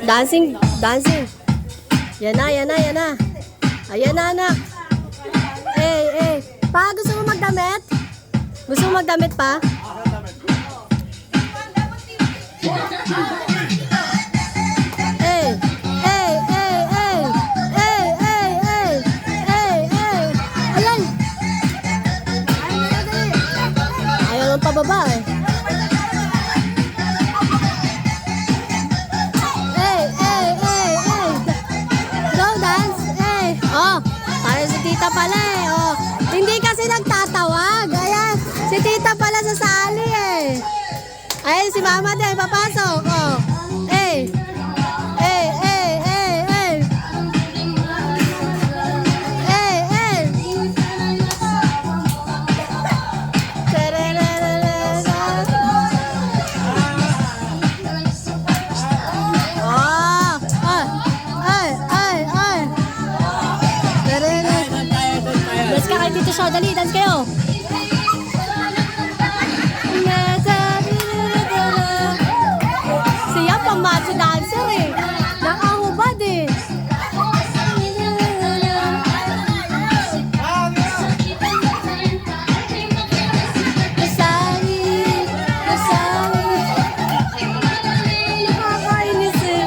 Dancing, dancing. Yan na, yan na, yan na. Ayan na, anak. Pa, gusto mo magdamit? Gusto mo magdamit pa? Ayan. Ayaw lang pababa eh. Tita pala eh. Oh. Hindi kasi nagtatawag. Ayan. Si tita pala sa sali eh. Ayan si mama din. Papasok. Oh. Dito siya, dali, dance kayo. Siya pang macho dancer eh. Nakahubad eh. Nakakainis eh.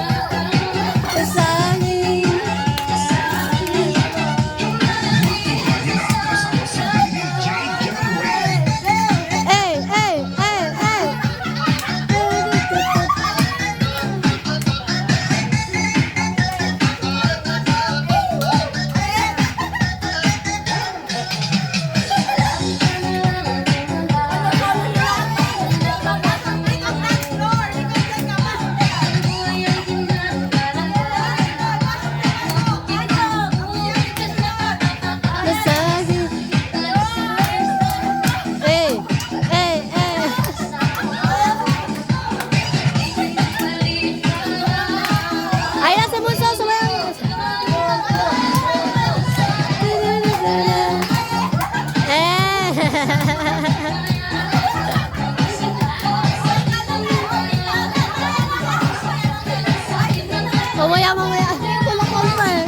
Mamaya. Wala kong pa eh.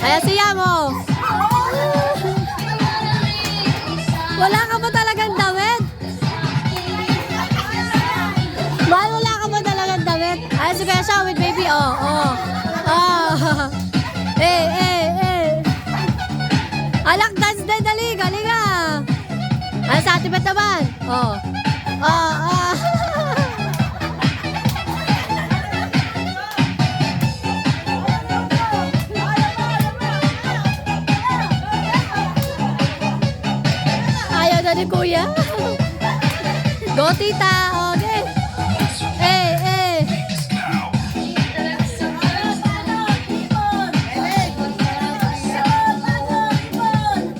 Ayan siya mo. Wala ka ba talagang damit? Mahal, wala ka ba talagang damit? Ayan si Kuya siya with baby. Alak, dance din. Dali, galing ka. Ayan sa Ate Bet naman. Ni Kuya. Go tita. Okay.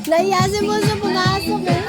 Naiyasin mo sa pumasok eh.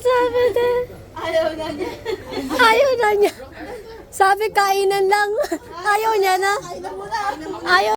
sabi din. Ayaw na niya. Sabi kainan lang. Ayaw niya na. Ayaw.